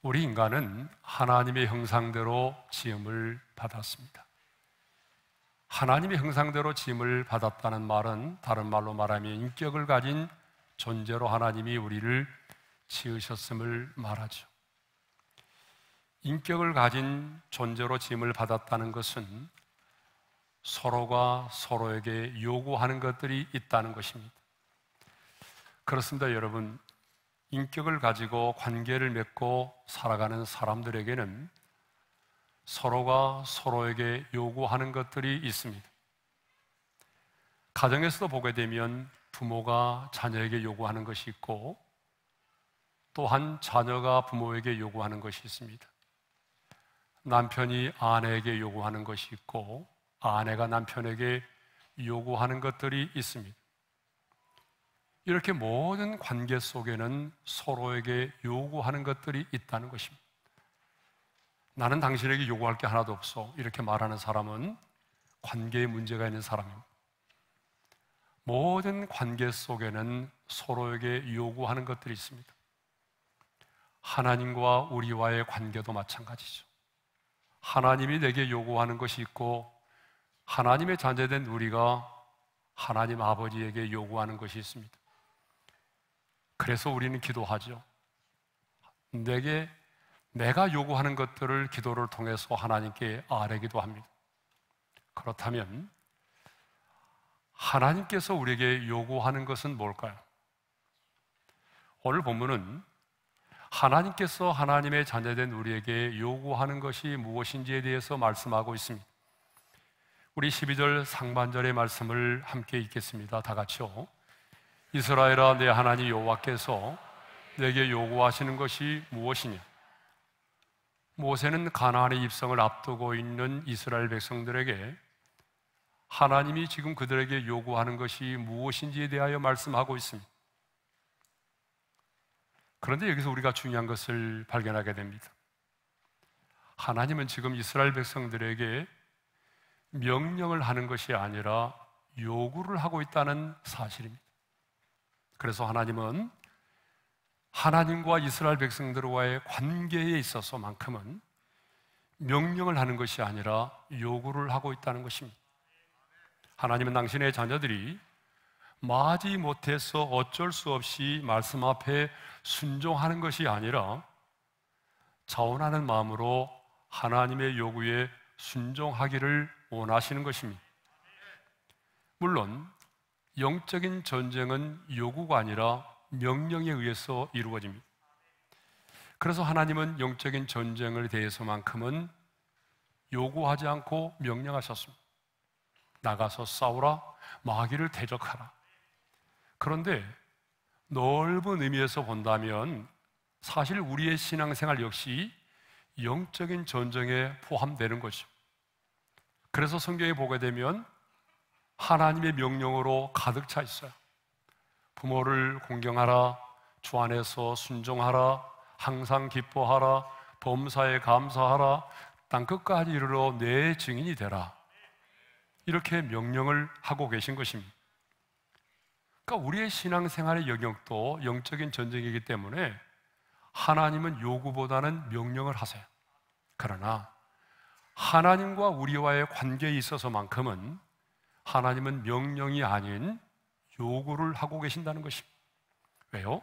우리 인간은 하나님의 형상대로 지음을 받았습니다. 하나님의 형상대로 지음을 받았다는 말은 다른 말로 말하면 인격을 가진 존재로 하나님이 우리를 지으셨음을 말하죠. 인격을 가진 존재로 지음을 받았다는 것은 서로가 서로에게 요구하는 것들이 있다는 것입니다. 그렇습니다, 여러분. 인격을 가지고 관계를 맺고 살아가는 사람들에게는 서로가 서로에게 요구하는 것들이 있습니다. 가정에서도 보게 되면 부모가 자녀에게 요구하는 것이 있고, 또한 자녀가 부모에게 요구하는 것이 있습니다. 남편이 아내에게 요구하는 것이 있고, 아내가 남편에게 요구하는 것들이 있습니다. 이렇게 모든 관계 속에는 서로에게 요구하는 것들이 있다는 것입니다. 나는 당신에게 요구할 게 하나도 없어, 이렇게 말하는 사람은 관계에 문제가 있는 사람입니다. 모든 관계 속에는 서로에게 요구하는 것들이 있습니다. 하나님과 우리와의 관계도 마찬가지죠. 하나님이 내게 요구하는 것이 있고, 하나님의 자녀된 우리가 하나님 아버지에게 요구하는 것이 있습니다. 그래서 우리는 기도하죠. 내가 요구하는 것들을 기도를 통해서 하나님께 아뢰기도 합니다. 그렇다면 하나님께서 우리에게 요구하는 것은 뭘까요? 오늘 본문은 하나님께서 하나님의 자녀된 우리에게 요구하는 것이 무엇인지에 대해서 말씀하고 있습니다. 우리 12절 상반절의 말씀을 함께 읽겠습니다. 다 같이요. 이스라엘아, 내 하나님 여호와께서 내게 요구하시는 것이 무엇이냐? 모세는 가나안의 입성을 앞두고 있는 이스라엘 백성들에게 하나님이 지금 그들에게 요구하는 것이 무엇인지에 대하여 말씀하고 있습니다. 그런데 여기서 우리가 중요한 것을 발견하게 됩니다. 하나님은 지금 이스라엘 백성들에게 명령을 하는 것이 아니라 요구를 하고 있다는 사실입니다. 그래서 하나님은 하나님과 이스라엘 백성들과의 관계에 있어서만큼은 명령을 하는 것이 아니라 요구를 하고 있다는 것입니다. 하나님은 당신의 자녀들이 마지 못해서 어쩔 수 없이 말씀 앞에 순종하는 것이 아니라 자원하는 마음으로 하나님의 요구에 순종하기를 원하시는 것입니다. 물론 영적인 전쟁은 요구가 아니라 명령에 의해서 이루어집니다. 그래서 하나님은 영적인 전쟁에 대해서만큼은 요구하지 않고 명령하셨습니다. 나가서 싸우라, 마귀를 대적하라. 그런데 넓은 의미에서 본다면 사실 우리의 신앙생활 역시 영적인 전쟁에 포함되는 거죠. 그래서 성경에 보게 되면 하나님의 명령으로 가득 차 있어요. 부모를 공경하라, 주 안에서 순종하라, 항상 기뻐하라, 범사에 감사하라, 땅끝까지 이르러 내 증인이 되라. 이렇게 명령을 하고 계신 것입니다. 그러니까 우리의 신앙생활의 영역도 영적인 전쟁이기 때문에 하나님은 요구보다는 명령을 하세요. 그러나 하나님과 우리와의 관계에 있어서만큼은 하나님은 명령이 아닌 요구를 하고 계신다는 것입니다. 왜요?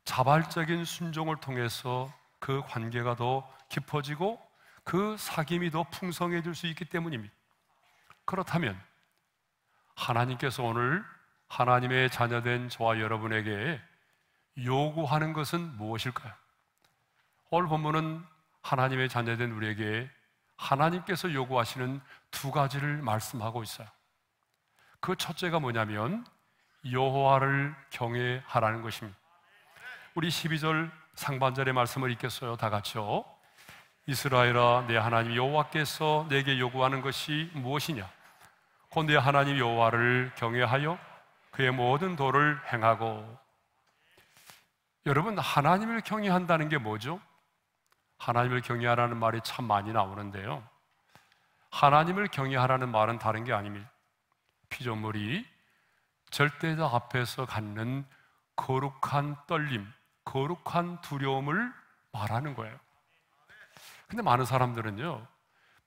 자발적인 순종을 통해서 그 관계가 더 깊어지고 그 사귐이 더 풍성해질 수 있기 때문입니다. 그렇다면 하나님께서 오늘 하나님의 자녀된 저와 여러분에게 요구하는 것은 무엇일까요? 오늘 본문은 하나님의 자녀된 우리에게 하나님께서 요구하시는 두 가지를 말씀하고 있어요. 그 첫째가 뭐냐면 여호와를 경외하라는 것입니다. 우리 12절 상반절의 말씀을 읽겠어요. 다 같이요. 이스라엘아, 내 하나님 여호와께서 내게 요구하는 것이 무엇이냐? 곧 내 하나님 여호와를 경외하여 그의 모든 도를 행하고. 여러분, 하나님을 경외한다는 게 뭐죠? 하나님을 경외하라는 말이 참 많이 나오는데요, 하나님을 경외하라는 말은 다른 게 아닙니다. 피조물이 절대자 앞에서 갖는 거룩한 떨림, 거룩한 두려움을 말하는 거예요. 근데 많은 사람들은요,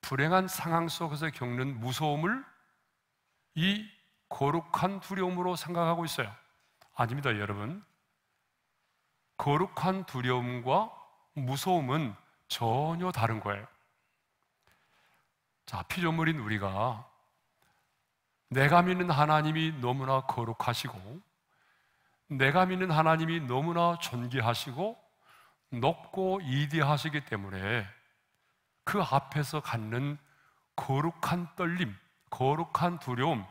불행한 상황 속에서 겪는 무서움을 이 거룩한 두려움으로 생각하고 있어요. 아닙니다, 여러분. 거룩한 두려움과 무서움은 전혀 다른 거예요. 자, 피조물인 우리가 내가 믿는 하나님이 너무나 거룩하시고 내가 믿는 하나님이 너무나 존귀하시고 높고 이대하시기 때문에 그 앞에서 갖는 거룩한 떨림, 거룩한 두려움,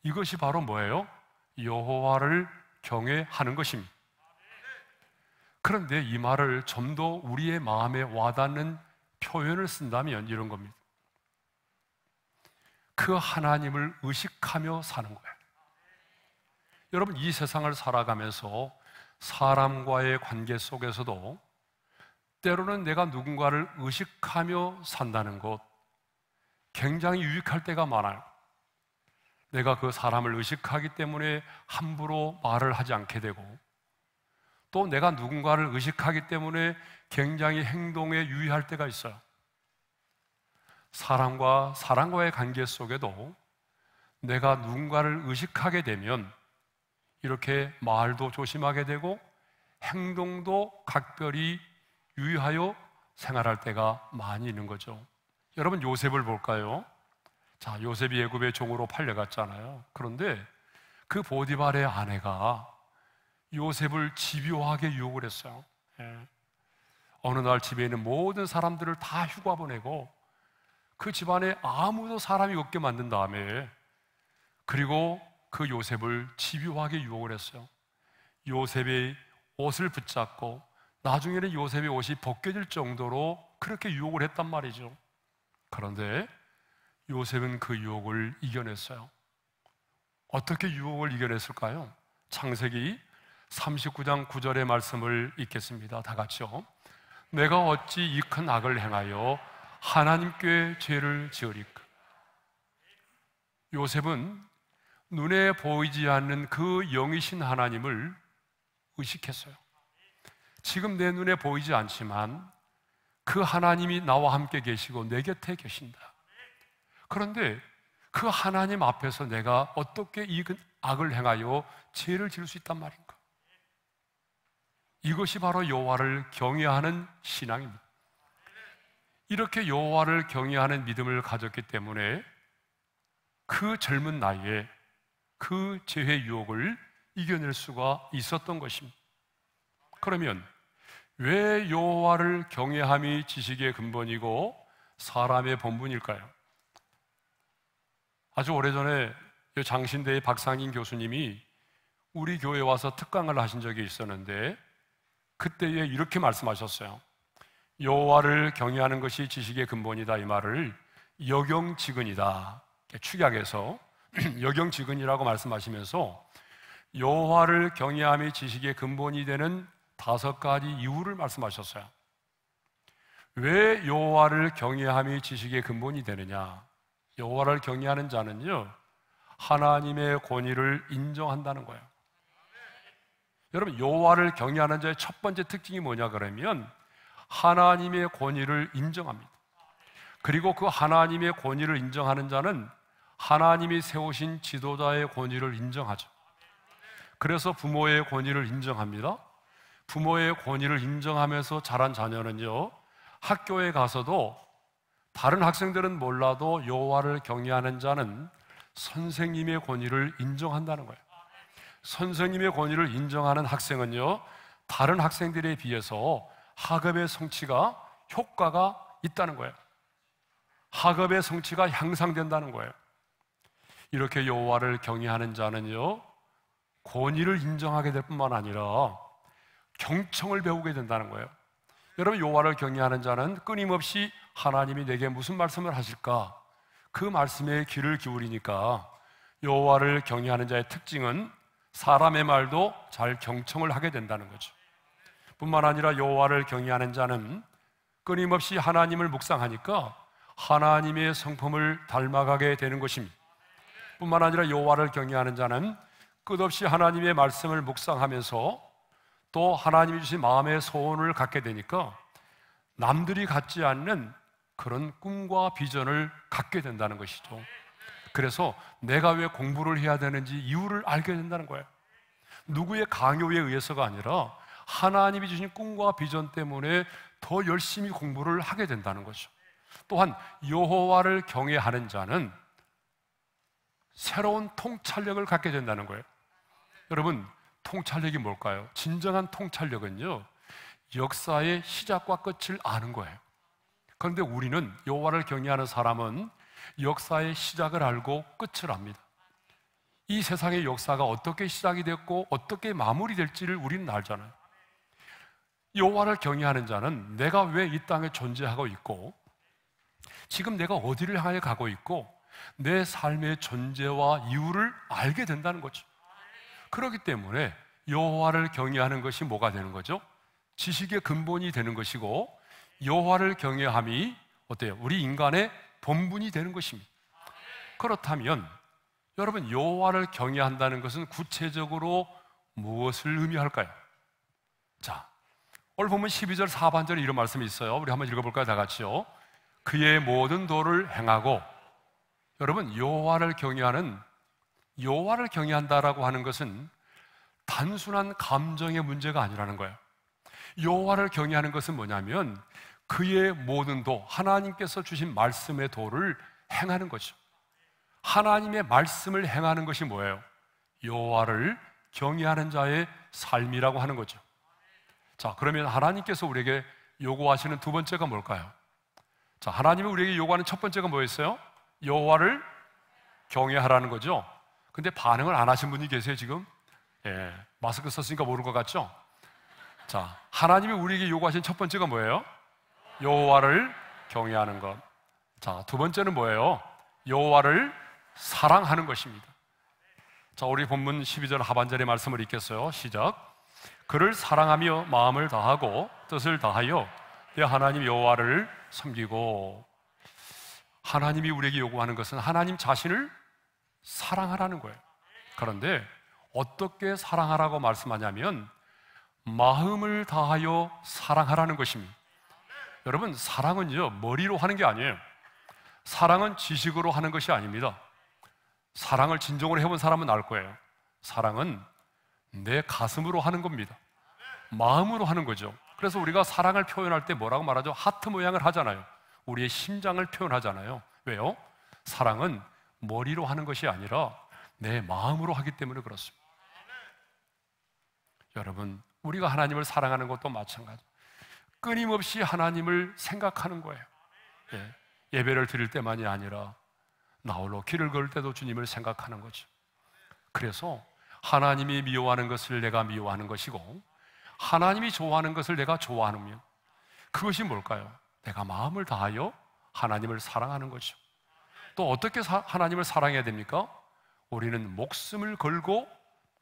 이것이 바로 뭐예요? 여호와를 경외하는 것입니다. 그런데 이 말을 좀 더 우리의 마음에 와닿는 표현을 쓴다면 이런 겁니다. 그 하나님을 의식하며 사는 거예요. 여러분, 이 세상을 살아가면서 사람과의 관계 속에서도 때로는 내가 누군가를 의식하며 산다는 것, 굉장히 유익할 때가 많아요. 내가 그 사람을 의식하기 때문에 함부로 말을 하지 않게 되고, 또 내가 누군가를 의식하기 때문에 굉장히 행동에 유의할 때가 있어요. 사람과의 관계 속에도 내가 누군가를 의식하게 되면 이렇게 말도 조심하게 되고 행동도 각별히 유의하여 생활할 때가 많이 있는 거죠. 여러분, 요셉을 볼까요? 자, 요셉이 애굽의 종으로 팔려갔잖아요. 그런데 그 보디발의 아내가 요셉을 집요하게 유혹을 했어요. 어느 날 집에 있는 모든 사람들을 다 휴가 보내고 그 집안에 아무도 사람이 없게 만든 다음에, 그리고 그 요셉을 집요하게 유혹을 했어요. 요셉의 옷을 붙잡고 나중에는 요셉의 옷이 벗겨질 정도로 그렇게 유혹을 했단 말이죠. 그런데 요셉은 그 유혹을 이겨냈어요. 어떻게 유혹을 이겨냈을까요? 창세기 39장 9절의 말씀을 읽겠습니다. 다 같이요. 내가 어찌 이 큰 악을 행하여 하나님께 죄를 지으리까? 요셉은 눈에 보이지 않는 그 영이신 하나님을 의식했어요. 지금 내 눈에 보이지 않지만 그 하나님이 나와 함께 계시고 내 곁에 계신다. 그런데 그 하나님 앞에서 내가 어떻게 이 악을 행하여 죄를 지을 수 있단 말인가? 이것이 바로 여호와를 경외하는 신앙입니다. 이렇게 여호와를 경외하는 믿음을 가졌기 때문에 그 젊은 나이에 그 죄의 유혹을 이겨낼 수가 있었던 것입니다. 그러면 왜 여호와를 경외함이 지식의 근본이고 사람의 본분일까요? 아주 오래전에 장신대의 박상인 교수님이 우리 교회에 와서 특강을 하신 적이 있었는데, 그때에 이렇게 말씀하셨어요. 여호와를 경외하는 것이 지식의 근본이다, 이 말을 여경지근이다, 축약해서 여경지근이라고 말씀하시면서 여호와를 경외함이 지식의 근본이 되는 5가지 이유를 말씀하셨어요. 왜 여호와를 경외함이 지식의 근본이 되느냐? 여호와를 경외하는 자는요, 하나님의 권위를 인정한다는 거예요. 여러분, 여호와를 경외하는 자의 첫 번째 특징이 뭐냐 그러면 하나님의 권위를 인정합니다. 그리고 그 하나님의 권위를 인정하는 자는 하나님이 세우신 지도자의 권위를 인정하죠. 그래서 부모의 권위를 인정합니다. 부모의 권위를 인정하면서 자란 자녀는요, 학교에 가서도 다른 학생들은 몰라도 여호와를 경외하는 자는 선생님의 권위를 인정한다는 거예요. 선생님의 권위를 인정하는 학생은요, 다른 학생들에 비해서 학업의 성취가 효과가 있다는 거예요. 학업의 성취가 향상된다는 거예요. 이렇게 여호와를 경외하는 자는요, 권위를 인정하게 될 뿐만 아니라 경청을 배우게 된다는 거예요. 여러분, 여호와를 경외하는 자는 끊임없이 하나님이 내게 무슨 말씀을 하실까? 그 말씀에 귀를 기울이니까 여호와를 경외하는 자의 특징은 사람의 말도 잘 경청을 하게 된다는 거죠. 뿐만 아니라 여호와를 경외하는 자는 끊임없이 하나님을 묵상하니까 하나님의 성품을 닮아가게 되는 것입니다. 뿐만 아니라 여호와를 경외하는 자는 끝없이 하나님의 말씀을 묵상하면서 또 하나님이 주신 마음의 소원을 갖게 되니까 남들이 갖지 않는 그런 꿈과 비전을 갖게 된다는 것이죠. 그래서 내가 왜 공부를 해야 되는지 이유를 알게 된다는 거예요. 누구의 강요에 의해서가 아니라 하나님이 주신 꿈과 비전 때문에 더 열심히 공부를 하게 된다는 거죠. 또한 여호와를 경외하는 자는 새로운 통찰력을 갖게 된다는 거예요. 여러분, 통찰력이 뭘까요? 진정한 통찰력은요, 역사의 시작과 끝을 아는 거예요. 그런데 우리는, 여호와를 경외하는 사람은 역사의 시작을 알고 끝을 압니다. 이 세상의 역사가 어떻게 시작이 됐고 어떻게 마무리될지를 우리는 알잖아요. 여호와를 경외하는 자는 내가 왜 이 땅에 존재하고 있고 지금 내가 어디를 향해 가고 있고 내 삶의 존재와 이유를 알게 된다는 거죠. 그렇기 때문에 여호와를 경외하는 것이 뭐가 되는 거죠? 지식의 근본이 되는 것이고, 여호와를 경외함이 어때요? 우리 인간의 본분이 되는 것입니다. 그렇다면 여러분, 여호와를 경외한다는 것은 구체적으로 무엇을 의미할까요? 자, 오늘 보면 12절 4반절에 이런 말씀이 있어요. 우리 한번 읽어볼까요? 다 같이요. 그의 모든 도를 행하고. 여러분, 여호와를 경외한다라고 하는 것은 단순한 감정의 문제가 아니라는 거예요. 여호와를 경외하는 것은 뭐냐면 그의 모든 도, 하나님께서 주신 말씀의 도를 행하는 거죠. 하나님의 말씀을 행하는 것이 뭐예요? 여호와를 경외하는 자의 삶이라고 하는 거죠. 자, 그러면 하나님께서 우리에게 요구하시는 두 번째가 뭘까요? 자, 하나님이 우리에게 요구하는 첫 번째가 뭐였어요? 여호와를 경외하라는 거죠. 근데 반응을 안 하신 분이 계세요, 지금? 예, 마스크 썼으니까 모를 것 같죠? 자, 하나님이 우리에게 요구하신 첫 번째가 뭐예요? 여호와를 경외하는 것. 자, 두 번째는 뭐예요? 여호와를 사랑하는 것입니다. 자, 우리 본문 12절 하반절의 말씀을 읽겠어요. 시작. 그를 사랑하며 마음을 다하고 뜻을 다하여 내 하나님 여호와를 섬기고. 하나님이 우리에게 요구하는 것은 하나님 자신을 사랑하라는 거예요. 그런데 어떻게 사랑하라고 말씀하냐면 마음을 다하여 사랑하라는 것입니다. 여러분, 사랑은요, 머리로 하는 게 아니에요. 사랑은 지식으로 하는 것이 아닙니다. 사랑을 진정으로 해본 사람은 알 거예요. 사랑은 내 가슴으로 하는 겁니다. 마음으로 하는 거죠. 그래서 우리가 사랑을 표현할 때 뭐라고 말하죠? 하트 모양을 하잖아요. 우리의 심장을 표현하잖아요. 왜요? 사랑은 머리로 하는 것이 아니라 내 마음으로 하기 때문에 그렇습니다. 여러분, 우리가 하나님을 사랑하는 것도 마찬가지. 끊임없이 하나님을 생각하는 거예요. 예, 예배를 드릴 때만이 아니라 나 홀로 길을 걸을 때도 주님을 생각하는 거죠. 그래서 하나님이 미워하는 것을 내가 미워하는 것이고 하나님이 좋아하는 것을 내가 좋아하면 그것이 뭘까요? 내가 마음을 다하여 하나님을 사랑하는 거죠. 또 어떻게 하나님을 사랑해야 됩니까? 우리는 목숨을 걸고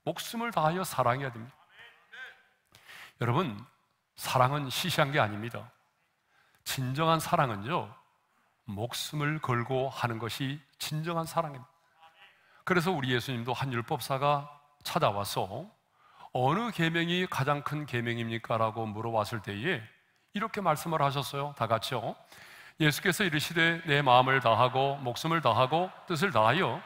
목숨을 다하여 사랑해야 됩니다. 여러분, 사랑은 시시한 게 아닙니다. 진정한 사랑은요, 목숨을 걸고 하는 것이 진정한 사랑입니다. 그래서 우리 예수님도 한 율법사가 찾아와서 어느 계명이 가장 큰 계명입니까? 라고 물어봤을 때에 이렇게 말씀을 하셨어요. 다 같이요. 예수께서 이르시되 내 마음을 다하고 목숨을 다하고 뜻을 다하여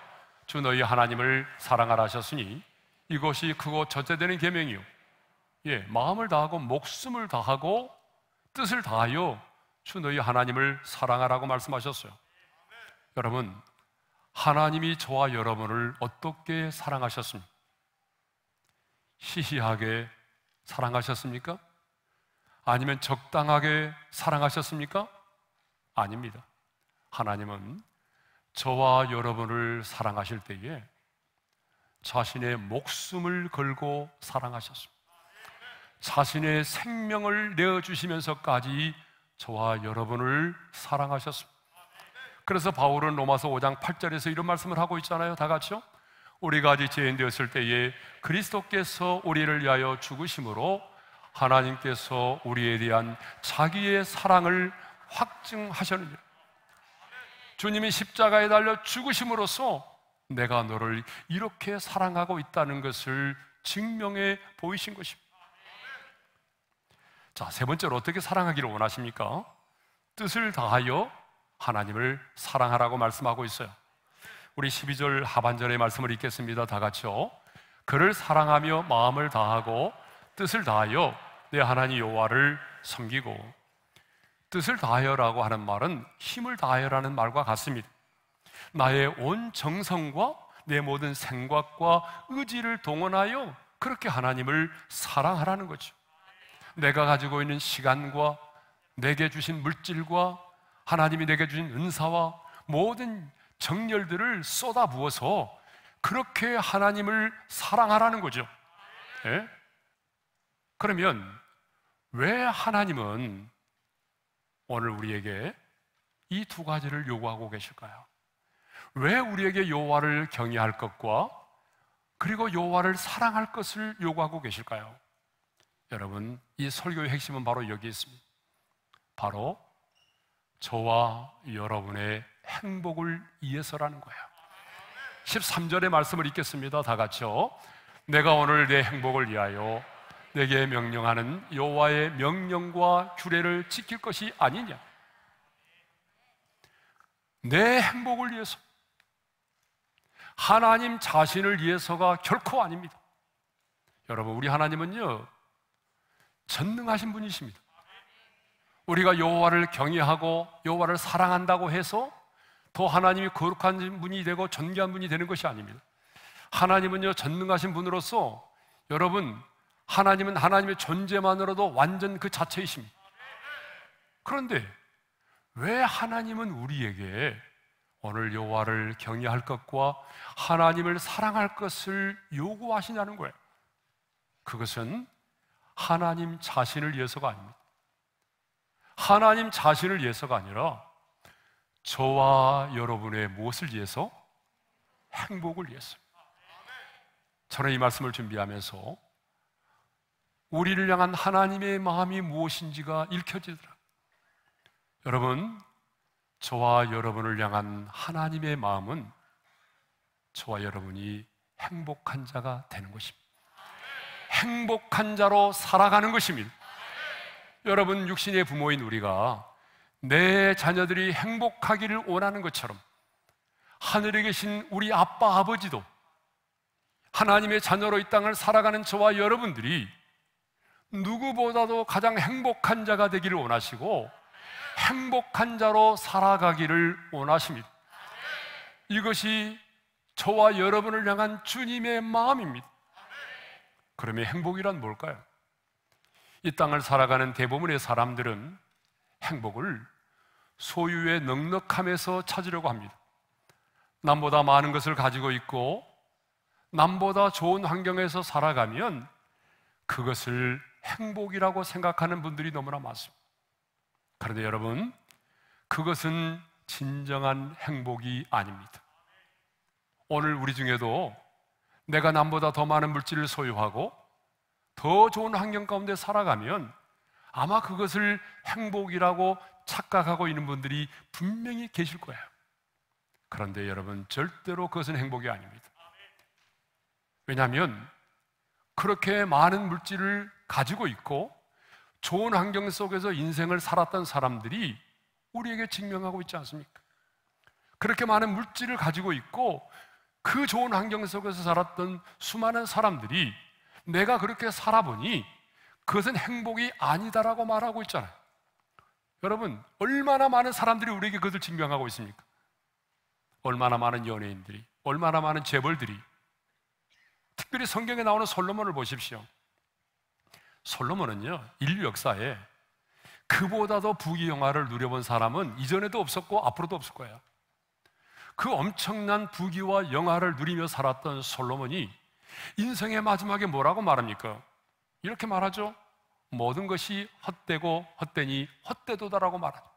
주 너희 하나님을 사랑하라 하셨으니 이것이 크고 첫째 되는 계명이요. 예, 마음을 다하고 목숨을 다하고 뜻을 다하여 주 너희 하나님을 사랑하라고 말씀하셨어요. 여러분, 하나님이 저와 여러분을 어떻게 사랑하셨습니까? 시시하게 사랑하셨습니까? 아니면 적당하게 사랑하셨습니까? 아닙니다. 하나님은 저와 여러분을 사랑하실 때에 자신의 목숨을 걸고 사랑하셨습니다. 자신의 생명을 내어주시면서까지 저와 여러분을 사랑하셨습니다. 그래서 바울은 로마서 5장 8절에서 이런 말씀을 하고 있잖아요. 다 같이요. 우리가 아직 죄인 되었을 때에 그리스도께서 우리를 위하여 죽으심으로 하나님께서 우리에 대한 자기의 사랑을 확증하셨느니라. 주님이 십자가에 달려 죽으심으로써 내가 너를 이렇게 사랑하고 있다는 것을 증명해 보이신 것입니다. 자, 세 번째로 어떻게 사랑하기를 원하십니까? 뜻을 다하여 하나님을 사랑하라고 말씀하고 있어요. 우리 12절 하반절의 말씀을 읽겠습니다. 다 같이요. 그를 사랑하며 마음을 다하고 뜻을 다하여 내 하나님 여호와를 섬기고. 뜻을 다하여라고 하는 말은 힘을 다하여라는 말과 같습니다. 나의 온 정성과 내 모든 생각과 의지를 동원하여 그렇게 하나님을 사랑하라는 거죠. 내가 가지고 있는 시간과 내게 주신 물질과 하나님이 내게 주신 은사와 모든 정열들을 쏟아부어서 그렇게 하나님을 사랑하라는 거죠. 예? 그러면 왜 하나님은 오늘 우리에게 이 두 가지를 요구하고 계실까요? 왜 우리에게 여호와를 경외할 것과 그리고 여호와를 사랑할 것을 요구하고 계실까요? 여러분, 이 설교의 핵심은 바로 여기 있습니다. 바로 저와 여러분의 행복을 위해서라는 거예요. 13절의 말씀을 읽겠습니다. 다 같이요. 내가 오늘 내 행복을 위하여 내게 명령하는 여호와의 명령과 규례를 지킬 것이 아니냐. 내 행복을 위해서, 하나님 자신을 위해서가 결코 아닙니다. 여러분, 우리 하나님은요 전능하신 분이십니다. 우리가 여호와를 경외하고 여호와를 사랑한다고 해서 더 하나님이 거룩한 분이 되고 존귀한 분이 되는 것이 아닙니다. 하나님은요 전능하신 분으로서 여러분, 하나님은 하나님의 존재만으로도 완전 그 자체이십니다. 그런데 왜 하나님은 우리에게 오늘 여호와를 경외할 것과 하나님을 사랑할 것을 요구하시냐는 거예요. 그것은 하나님 자신을 위해서가 아닙니다. 하나님 자신을 위해서가 아니라 저와 여러분의 무엇을 위해서? 행복을 위해서. 저는 이 말씀을 준비하면서 우리를 향한 하나님의 마음이 무엇인지가 읽혀지더라고요. 여러분, 저와 여러분을 향한 하나님의 마음은 저와 여러분이 행복한 자가 되는 것입니다. 행복한 자로 살아가는 것입니다. 여러분, 육신의 부모인 우리가 내 자녀들이 행복하기를 원하는 것처럼 하늘에 계신 우리 아빠, 아버지도 하나님의 자녀로 이 땅을 살아가는 저와 여러분들이 누구보다도 가장 행복한 자가 되기를 원하시고 행복한 자로 살아가기를 원하십니다. 이것이 저와 여러분을 향한 주님의 마음입니다. 그러면 행복이란 뭘까요? 이 땅을 살아가는 대부분의 사람들은 행복을 소유의 넉넉함에서 찾으려고 합니다. 남보다 많은 것을 가지고 있고 남보다 좋은 환경에서 살아가면 그것을 행복이라고 생각하는 분들이 너무나 많습니다. 그런데 여러분, 그것은 진정한 행복이 아닙니다. 오늘 우리 중에도 내가 남보다 더 많은 물질을 소유하고 더 좋은 환경 가운데 살아가면 아마 그것을 행복이라고 착각하고 있는 분들이 분명히 계실 거예요. 그런데 여러분, 절대로 그것은 행복이 아닙니다. 왜냐하면 그렇게 많은 물질을 가지고 있고 좋은 환경 속에서 인생을 살았던 사람들이 우리에게 증명하고 있지 않습니까? 그렇게 많은 물질을 가지고 있고 그 좋은 환경 속에서 살았던 수많은 사람들이 내가 그렇게 살아보니 그것은 행복이 아니다라고 말하고 있잖아요. 여러분, 얼마나 많은 사람들이 우리에게 그것을 증명하고 있습니까? 얼마나 많은 연예인들이, 얼마나 많은 재벌들이. 특별히 성경에 나오는 솔로몬을 보십시오. 솔로몬은요, 인류 역사에 그보다도 부귀영화를 누려본 사람은 이전에도 없었고 앞으로도 없을 거예요. 그 엄청난 부귀와 영화를 누리며 살았던 솔로몬이 인생의 마지막에 뭐라고 말합니까? 이렇게 말하죠. 모든 것이 헛되고 헛되니 헛되도다라고 말하죠.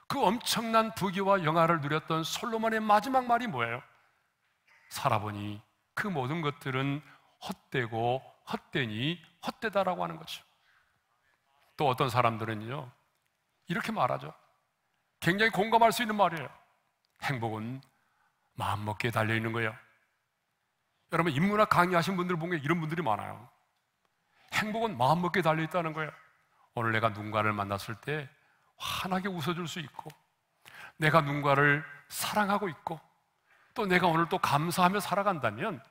그 엄청난 부귀와 영화를 누렸던 솔로몬의 마지막 말이 뭐예요? 살아보니 그 모든 것들은 헛되고 헛되니 헛되다라고 하는 거죠. 또 어떤 사람들은요, 이렇게 말하죠. 굉장히 공감할 수 있는 말이에요. 행복은 마음먹기에 달려있는 거예요. 여러분, 인문학 강의하신 분들 보면 이런 분들이 많아요. 행복은 마음먹기에 달려있다는 거예요. 오늘 내가 누군가를 만났을 때 환하게 웃어줄 수 있고, 내가 누군가를 사랑하고 있고, 또 내가 오늘 또 감사하며 살아간다면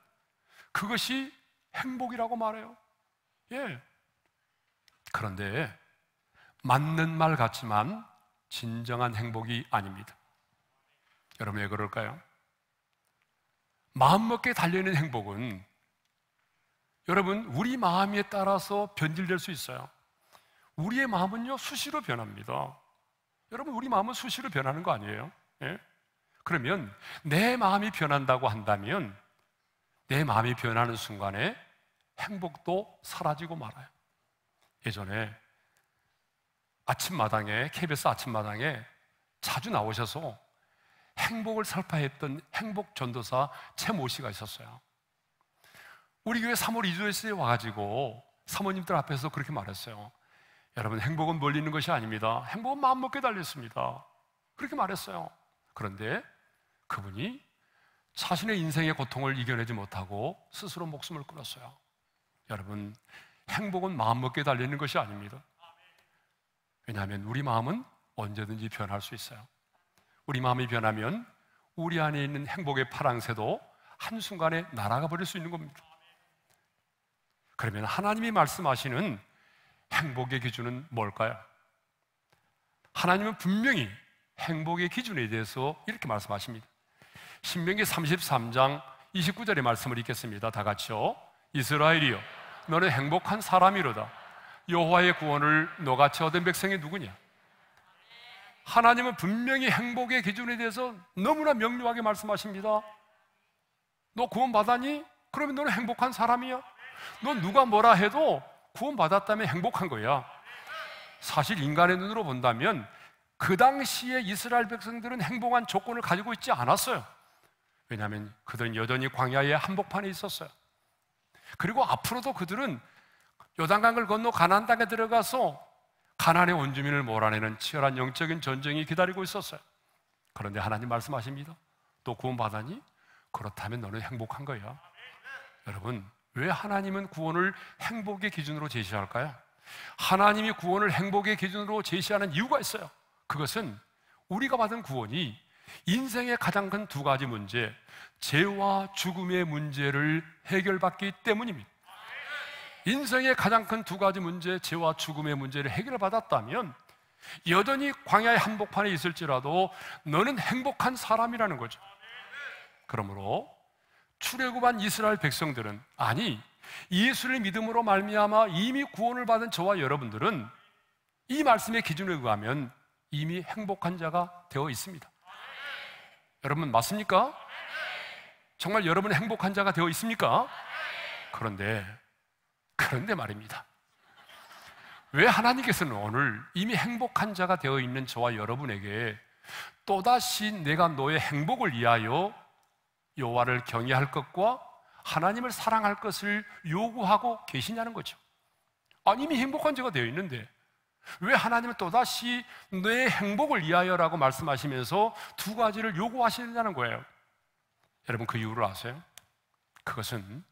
그것이 행복이라고 말해요. 예. 그런데 맞는 말 같지만 진정한 행복이 아닙니다. 여러분, 왜 그럴까요? 마음먹기에 달려있는 행복은 여러분, 우리 마음에 따라서 변질될 수 있어요. 우리의 마음은요, 수시로 변합니다. 여러분, 우리 마음은 수시로 변하는 거 아니에요? 예? 그러면 내 마음이 변한다고 한다면 내 마음이 변하는 순간에 행복도 사라지고 말아요. 예전에 아침마당에, KBS 아침마당에 자주 나오셔서 행복을 설파했던 행복 전도사 최모 씨가 있었어요. 우리 교회 3월 2조에서 와가지고 사모님들 앞에서 그렇게 말했어요. 여러분, 행복은 멀리 있는 것이 아닙니다. 행복은 마음먹기에 달렸습니다. 그렇게 말했어요. 그런데 그분이 자신의 인생의 고통을 이겨내지 못하고 스스로 목숨을 끊었어요. 여러분, 행복은 마음먹기에 달려있는 것이 아닙니다. 왜냐하면 우리 마음은 언제든지 변할 수 있어요. 우리 마음이 변하면 우리 안에 있는 행복의 파랑새도 한순간에 날아가 버릴 수 있는 겁니다. 그러면 하나님이 말씀하시는 행복의 기준은 뭘까요? 하나님은 분명히 행복의 기준에 대해서 이렇게 말씀하십니다. 신명기 33장 29절의 말씀을 읽겠습니다. 다 같이요. 이스라엘이여, 너는 행복한 사람이로다. 여호와의 구원을 너같이 얻은 백성이 누구냐? 하나님은 분명히 행복의 기준에 대해서 너무나 명료하게 말씀하십니다. 너 구원 받았니? 그러면 너는 행복한 사람이야. 너 누가 뭐라 해도 구원 받았다면 행복한 거야. 사실 인간의 눈으로 본다면 그 당시에 이스라엘 백성들은 행복한 조건을 가지고 있지 않았어요. 왜냐하면 그들은 여전히 광야의 한복판에 있었어요. 그리고 앞으로도 그들은 요단강을 건너 가나안 땅에 들어가서 가나안의 원주민을 몰아내는 치열한 영적인 전쟁이 기다리고 있었어요. 그런데 하나님 말씀하십니다. 또 구원 받았니? 그렇다면 너는 행복한 거야. 여러분, 왜 하나님은 구원을 행복의 기준으로 제시할까요? 하나님이 구원을 행복의 기준으로 제시하는 이유가 있어요. 그것은 우리가 받은 구원이 인생의 가장 큰 두 가지 문제, 죄와 죽음의 문제를 해결받기 때문입니다. 인생의 가장 큰 두 가지 문제, 죄와 죽음의 문제를 해결받았다면 여전히 광야의 한복판에 있을지라도 너는 행복한 사람이라는 거죠. 그러므로 출애굽한 이스라엘 백성들은, 아니 예수를 믿음으로 말미암아 이미 구원을 받은 저와 여러분들은 이 말씀의 기준에 의하면 이미 행복한 자가 되어 있습니다. 여러분, 맞습니까? 정말 여러분은 행복한 자가 되어 있습니까? 그런데 말입니다. 왜 하나님께서는 오늘 이미 행복한 자가 되어 있는 저와 여러분에게 또다시 내가 너의 행복을 위하여 여호와를 경외할 것과 하나님을 사랑할 것을 요구하고 계시냐는 거죠. 아니, 이미 행복한 자가 되어 있는데 왜 하나님은 또다시 내 행복을 위하여라고 말씀하시면서 두 가지를 요구하시느냐는 거예요. 여러분, 그 이유를 아세요? 그것은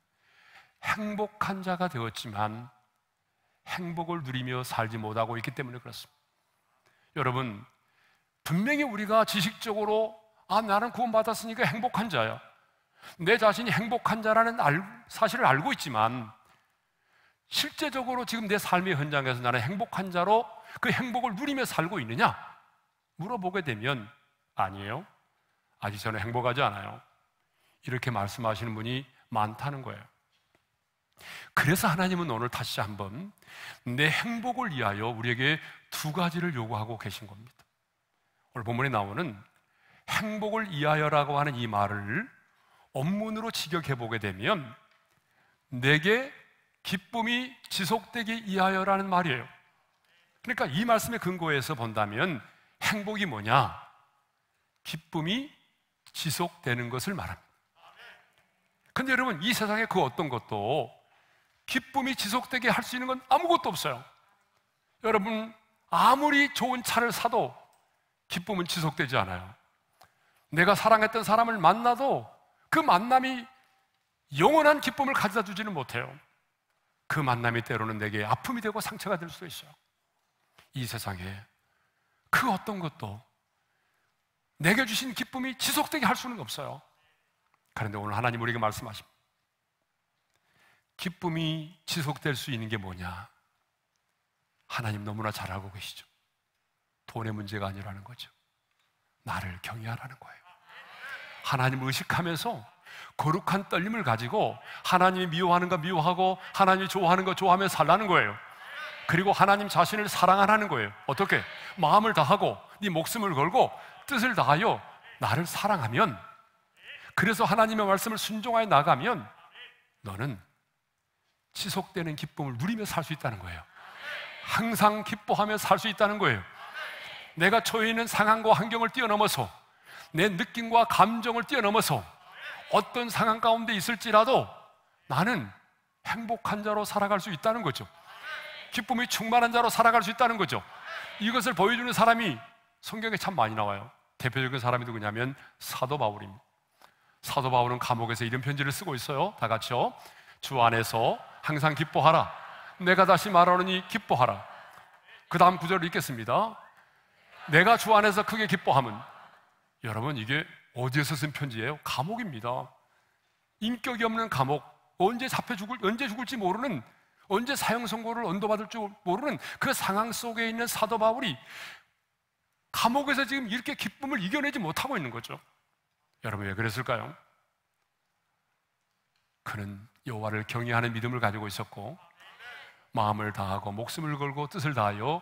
행복한 자가 되었지만 행복을 누리며 살지 못하고 있기 때문에 그렇습니다. 여러분, 분명히 우리가 지식적으로 나는 구원받았으니까 행복한 자야, 내 자신이 행복한 자라는 사실을 알고 있지만 실제적으로 지금 내 삶의 현장에서 나는 행복한 자로 그 행복을 누리며 살고 있느냐? 물어보게 되면 아니에요, 아직 저는 행복하지 않아요, 이렇게 말씀하시는 분이 많다는 거예요. 그래서 하나님은 오늘 다시 한번 내 행복을 위하여 우리에게 두 가지를 요구하고 계신 겁니다. 오늘 본문에 나오는 행복을 위하여라고 하는 이 말을 원문으로 직역해 보게 되면 내게 기쁨이 지속되기 위하여라는 말이에요. 그러니까 이 말씀의 근거에서 본다면 행복이 뭐냐? 기쁨이 지속되는 것을 말합니다. 근데 여러분, 이 세상에 그 어떤 것도 기쁨이 지속되게 할 수 있는 건 아무것도 없어요. 여러분, 아무리 좋은 차를 사도 기쁨은 지속되지 않아요. 내가 사랑했던 사람을 만나도 그 만남이 영원한 기쁨을 가져다 주지는 못해요. 그 만남이 때로는 내게 아픔이 되고 상처가 될 수도 있어요. 이 세상에 그 어떤 것도 내게 주신 기쁨이 지속되게 할 수는 없어요. 그런데 오늘 하나님 우리에게 말씀하십니다. 기쁨이 지속될 수 있는 게 뭐냐? 하나님 너무나 잘 알고 계시죠. 돈의 문제가 아니라는 거죠. 나를 경외하라는 거예요. 하나님을 의식하면서 거룩한 떨림을 가지고 하나님이 미워하는 거 미워하고 하나님이 좋아하는 거 좋아하며 살라는 거예요. 그리고 하나님 자신을 사랑하라는 거예요. 어떻게? 마음을 다하고 네 목숨을 걸고 뜻을 다하여 나를 사랑하면, 그래서 하나님의 말씀을 순종하여 나가면 너는 지속되는 기쁨을 누리며 살 수 있다는 거예요. 항상 기뻐하며 살 수 있다는 거예요. 내가 처해 있는 상황과 환경을 뛰어넘어서, 내 느낌과 감정을 뛰어넘어서 어떤 상황 가운데 있을지라도 나는 행복한 자로 살아갈 수 있다는 거죠. 기쁨이 충만한 자로 살아갈 수 있다는 거죠. 이것을 보여주는 사람이 성경에 참 많이 나와요. 대표적인 사람이 누구냐면 사도 바울입니다. 사도 바울은 감옥에서 이런 편지를 쓰고 있어요. 다 같이요. 주 안에서 항상 기뻐하라. 내가 다시 말하노니 기뻐하라. 그 다음 구절을 읽겠습니다. 내가 주 안에서 크게 기뻐함은, 여러분 이게 어디에서 쓴 편지예요? 감옥입니다. 인격이 없는 감옥, 언제 죽을지 모르는, 언제 사형 선고를 언도받을 줄 모르는 그 상황 속에 있는 사도 바울이 감옥에서 지금 이렇게 기쁨을 이겨내지 못하고 있는 거죠. 여러분 왜 그랬을까요? 그는 여호와를 경외하는 믿음을 가지고 있었고, 마음을 다하고 목숨을 걸고 뜻을 다하여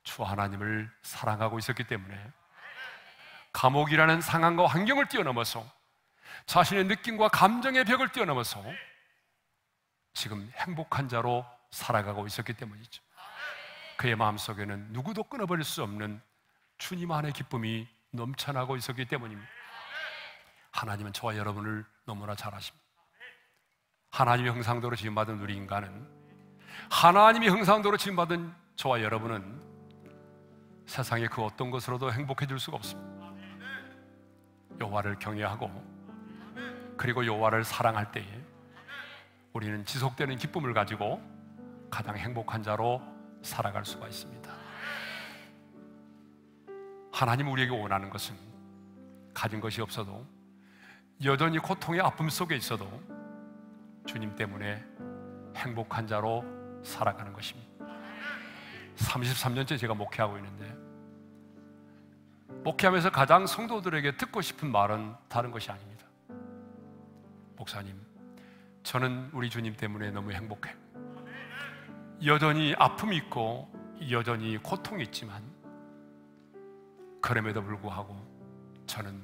주 하나님을 사랑하고 있었기 때문에 감옥이라는 상황과 환경을 뛰어넘어서, 자신의 느낌과 감정의 벽을 뛰어넘어서 지금 행복한 자로 살아가고 있었기 때문이죠. 그의 마음속에는 누구도 끊어버릴 수 없는 주님 안의 기쁨이 넘쳐나고 있었기 때문입니다. 하나님은 저와 여러분을 너무나 잘 아십니다. 하나님의 형상대로 지음받은 우리 인간은, 하나님의 형상대로 지음받은 저와 여러분은 세상의 그 어떤 것으로도 행복해질 수가 없습니다. 여호와를 경외하고 그리고 여호와를 사랑할 때에 우리는 지속되는 기쁨을 가지고 가장 행복한 자로 살아갈 수가 있습니다. 하나님 우리에게 원하는 것은 가진 것이 없어도, 여전히 고통의 아픔 속에 있어도 주님 때문에 행복한 자로 살아가는 것입니다. 33년째 제가 목회하고 있는데, 목회하면서 가장 성도들에게 듣고 싶은 말은 다른 것이 아닙니다. 목사님, 저는 우리 주님 때문에 너무 행복해요. 여전히 아픔이 있고 여전히 고통이 있지만 그럼에도 불구하고 저는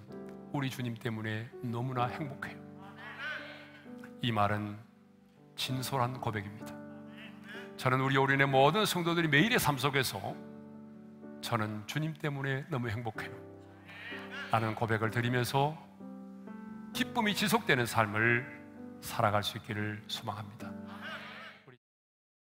우리 주님 때문에 너무나 행복해요. 이 말은 진솔한 고백입니다. 저는 우리 올인의 모든 성도들이 매일의 삶 속에서 저는 주님 때문에 너무 행복해요 라는 고백을 드리면서 기쁨이 지속되는 삶을 살아갈 수 있기를 소망합니다.